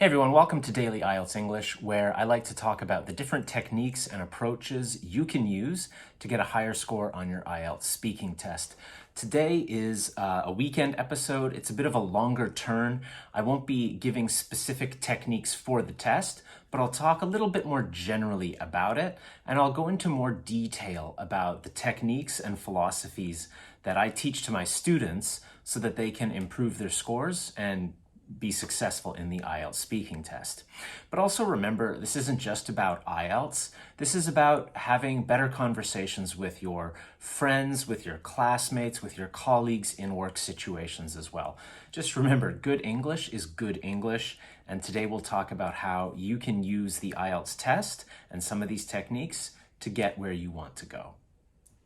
Hey everyone, welcome to Daily IELTS English, where I like to talk about the different techniques and approaches you can use to get a higher score on your IELTS speaking test. Today is a weekend episode. It's a bit of a longer turn. I won't be giving specific techniques for the test, but I'll talk a little bit more generally about it, and I'll go into more detail about the techniques and philosophies that I teach to my students so that they can improve their scores and be successful in the IELTS speaking test. But also remember, this isn't just about IELTS. This is about having better conversations with your friends, with your classmates, with your colleagues in work situations as well. Just remember, good English is good English, and today we'll talk about how you can use the IELTS test and some of these techniques to get where you want to go.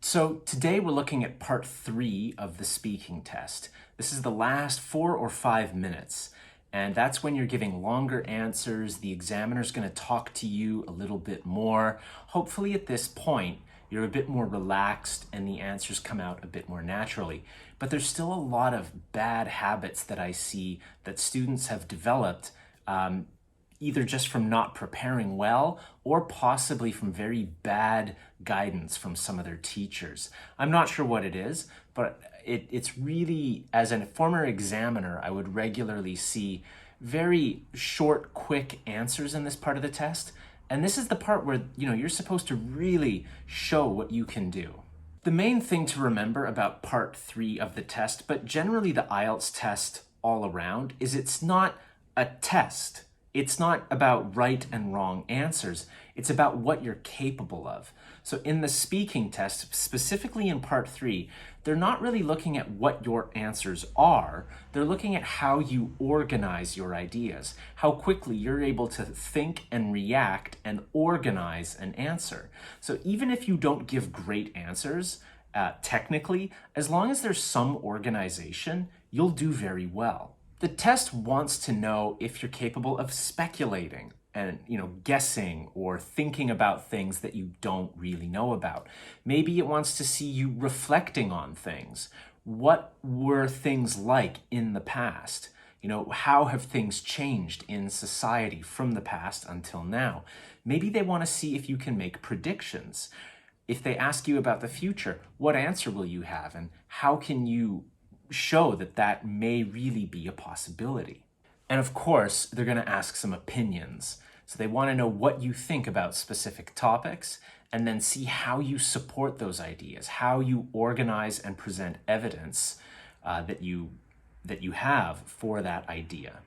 So today we're looking at part 3 of the speaking test. This is the last 4 or 5 minutes, and that's when you're giving longer answers. The examiner's going to talk to you a little bit more. Hopefully at this point, you're a bit more relaxed and the answers come out a bit more naturally. But there's still a lot of bad habits that I see that students have developed either just from not preparing well or possibly from very bad guidance from some of their teachers. I'm not sure what it is, but it's really, as a former examiner, I would regularly see very short, quick answers in this part of the test. And this is the part where, you're supposed to really show what you can do. The main thing to remember about part 3 of the test, but generally the IELTS test all around, is it's not a test. It's not about right and wrong answers. It's about what you're capable of. So in the speaking test, specifically in part 3, they're not really looking at what your answers are. They're looking at how you organize your ideas, how quickly you're able to think and react and organize an answer. So even if you don't give great answers, technically, as long as there's some organization, you'll do very well. The test wants to know if you're capable of speculating and, guessing or thinking about things that you don't really know about. Maybe it wants to see you reflecting on things. What were things like in the past? How have things changed in society from the past until now? Maybe they want to see if you can make predictions. If they ask you about the future, what answer will you have and how can you show that that may really be a possibility? And of course, they're going to ask some opinions. So they want to know what you think about specific topics and then see how you support those ideas, how you organize and present evidence that you have for that idea.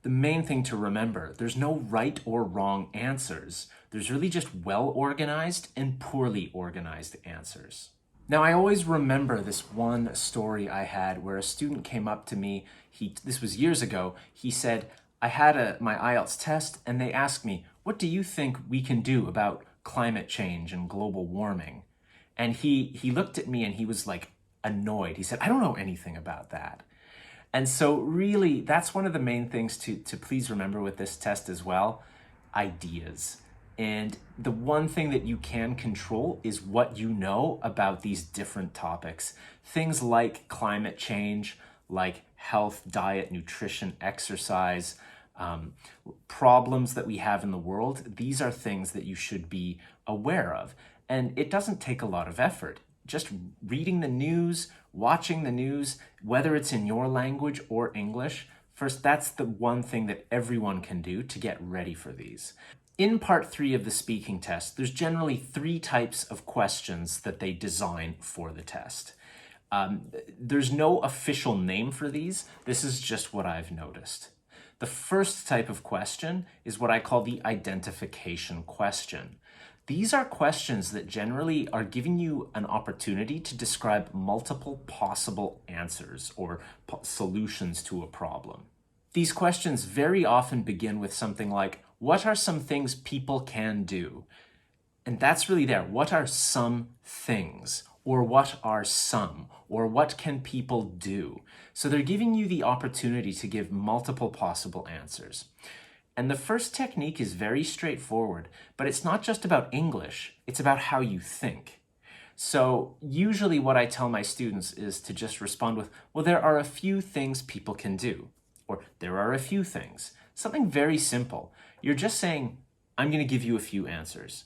The main thing to remember, there's no right or wrong answers. There's really just well-organized and poorly organized answers. Now, I always remember this one story I had where a student came up to me. This was years ago. He said, I had my IELTS test and they asked me, what do you think we can do about climate change and global warming? And he looked at me and he was like annoyed. He said, I don't know anything about that. And so really, that's one of the main things to please remember with this test as well, ideas. And the one thing that you can control is what you know about these different topics. Things like climate change, like health, diet, nutrition, exercise, problems that we have in the world. These are things that you should be aware of. And it doesn't take a lot of effort. Just reading the news, watching the news, whether it's in your language or English, first, that's the one thing that everyone can do to get ready for these. In part 3 of the speaking test, there's generally 3 types of questions that they design for the test. There's no official name for these. This is just what I've noticed. The first type of question is what I call the identification question. These are questions that generally are giving you an opportunity to describe multiple possible answers or solutions to a problem. These questions very often begin with something like, what are some things people can do? And that's really there. What are some things? Or what are some? Or what can people do? So they're giving you the opportunity to give multiple possible answers. And the first technique is very straightforward, but it's not just about English, it's about how you think. So usually what I tell my students is to just respond with, well, there are a few things people can do, or there are a few things. Something very simple. You're just saying, I'm going to give you a few answers.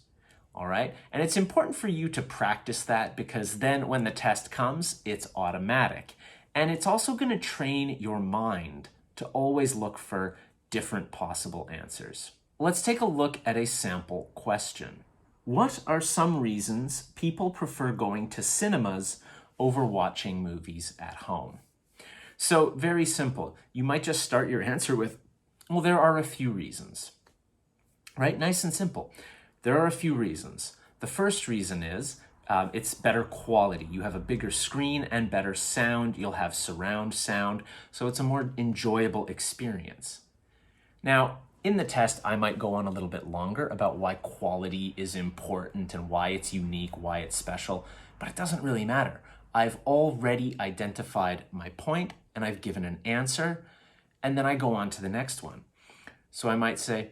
All right. And it's important for you to practice that because then when the test comes, it's automatic. And it's also going to train your mind to always look for different possible answers. Let's take a look at a sample question. What are some reasons people prefer going to cinemas over watching movies at home? So very simple. You might just start your answer with, well, there are a few reasons, right? Nice and simple. There are a few reasons. The first reason is it's better quality. You have a bigger screen and better sound. You'll have surround sound, so it's a more enjoyable experience. Now, in the test, I might go on a little bit longer about why quality is important and why it's unique, why it's special, but it doesn't really matter. I've already identified my point and I've given an answer, and then I go on to the next one. So I might say,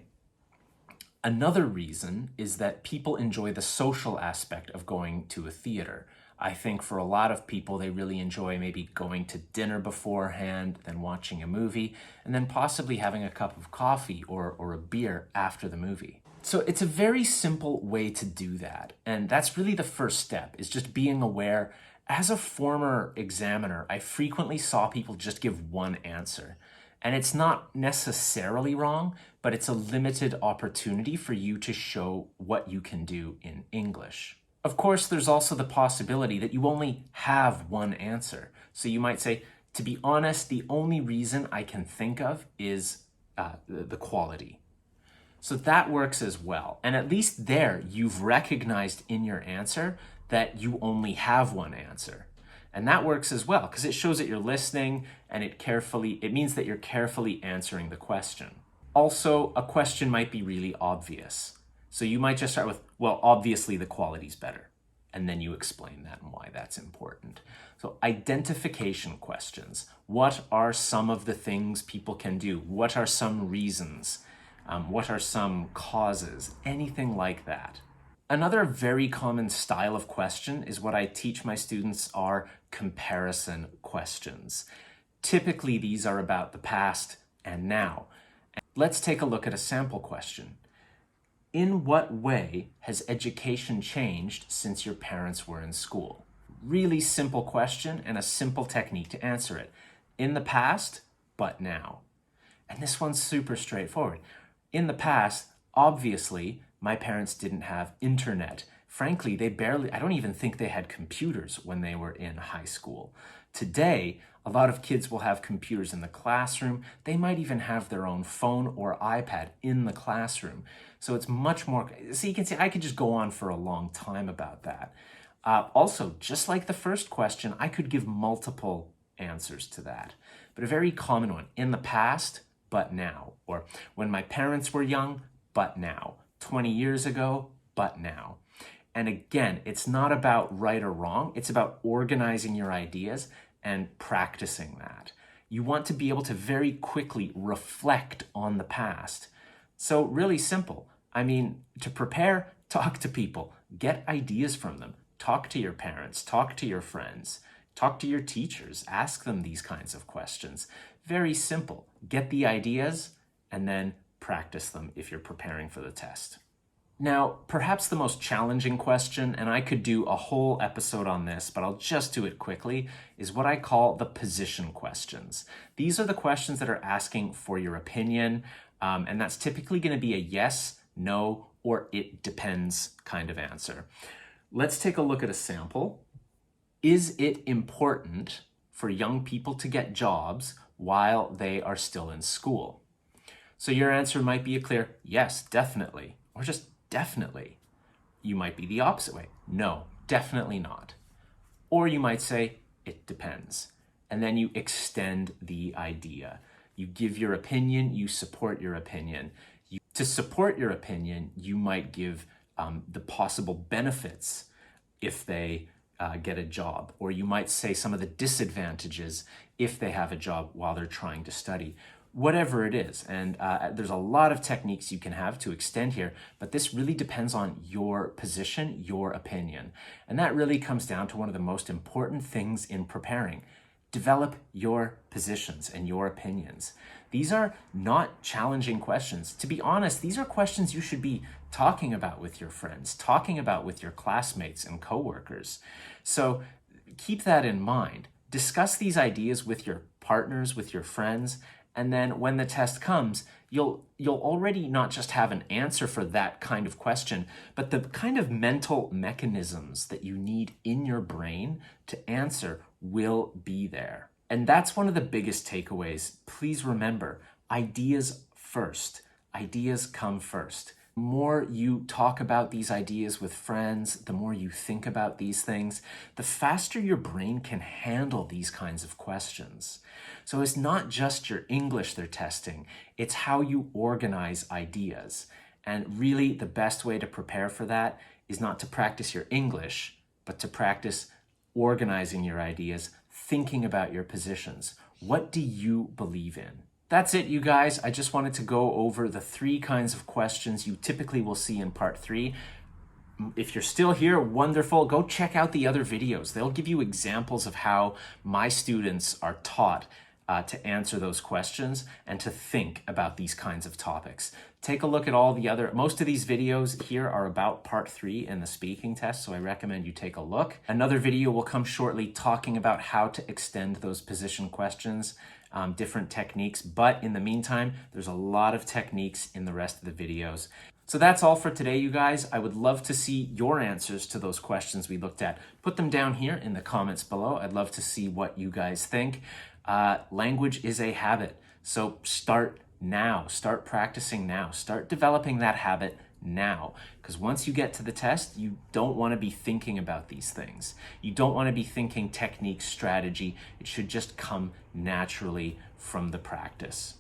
another reason is that people enjoy the social aspect of going to a theater. I think for a lot of people, they really enjoy maybe going to dinner beforehand, then watching a movie, and then possibly having a cup of coffee or a beer after the movie. So it's a very simple way to do that. And that's really the first step, is just being aware. As a former examiner, I frequently saw people just give one answer. And it's not necessarily wrong, but it's a limited opportunity for you to show what you can do in English. Of course, there's also the possibility that you only have one answer. So you might say, to be honest, the only reason I can think of is the quality. So that works as well. And at least there, you've recognized in your answer that you only have one answer. And that works as well because it shows that you're listening and it means that you're carefully answering the question. Also, a question might be really obvious. So you might just start with, well, obviously the quality's better. And then you explain that and why that's important. So identification questions. What are some of the things people can do? What are some reasons? What are some causes? Anything like that. Another very common style of question is what I teach my students are comparison questions. Typically, these are about the past and now. Let's take a look at a sample question. In what way has education changed since your parents were in school? Really simple question and a simple technique to answer it. In the past, but now. And this one's super straightforward. In the past, obviously, my parents didn't have internet. Frankly, I don't even think they had computers when they were in high school. Today, a lot of kids will have computers in the classroom. They might even have their own phone or iPad in the classroom. So it's much more, so you can see I could just go on for a long time about that. Also, just like the first question, I could give multiple answers to that. But a very common one, in the past, but now. Or when my parents were young, but now. 20 years ago, but now. And again, it's not about right or wrong. It's about organizing your ideas and practicing that. You want to be able to very quickly reflect on the past. So really simple. I mean, to prepare, talk to people, get ideas from them, talk to your parents, talk to your friends, talk to your teachers, ask them these kinds of questions. Very simple. Get the ideas and then practice them if you're preparing for the test. Now, perhaps the most challenging question, and I could do a whole episode on this, but I'll just do it quickly, is what I call the position questions. These are the questions that are asking for your opinion, and that's typically going to be a yes, no, or it depends kind of answer. Let's take a look at a sample. Is it important for young people to get jobs while they are still in school? So your answer might be a clear yes, definitely, or just definitely. You might be the opposite way. No, definitely not. Or you might say, it depends. And then you extend the idea. You give your opinion, you support your opinion. To support your opinion, you might give the possible benefits if they get a job. Or you might say some of the disadvantages if they have a job while they're trying to study. Whatever it is. And there's a lot of techniques you can have to extend here, but this really depends on your position, your opinion. And that really comes down to one of the most important things in preparing. Develop your positions and your opinions. These are not challenging questions. To be honest, these are questions you should be talking about with your friends, talking about with your classmates and coworkers. So keep that in mind. Discuss these ideas with your partners, with your friends, and then when the test comes, you'll already not just have an answer for that kind of question, but the kind of mental mechanisms that you need in your brain to answer will be there. And that's one of the biggest takeaways. Please remember, ideas first. Ideas come first. The more you talk about these ideas with friends, the more you think about these things, the faster your brain can handle these kinds of questions. So it's not just your English they're testing, it's how you organize ideas. And really the best way to prepare for that is not to practice your English, but to practice organizing your ideas, thinking about your positions. What do you believe in? That's it, you guys. I just wanted to go over the 3 kinds of questions you typically will see in part 3. If you're still here, wonderful. Go check out the other videos. They'll give you examples of how my students are taught to answer those questions and to think about these kinds of topics. Take a look at most of these videos here are about part 3 in the speaking test, so I recommend you take a look. Another video will come shortly talking about how to extend those position questions, different techniques, but in the meantime, there's a lot of techniques in the rest of the videos. So that's all for today, you guys. I would love to see your answers to those questions we looked at. Put them down here in the comments below. I'd love to see what you guys think. Language is a habit, so start now. Start practicing now. Start developing that habit now, because once you get to the test, you don't want to be thinking about these things. You don't want to be thinking technique, strategy. It should just come naturally from the practice.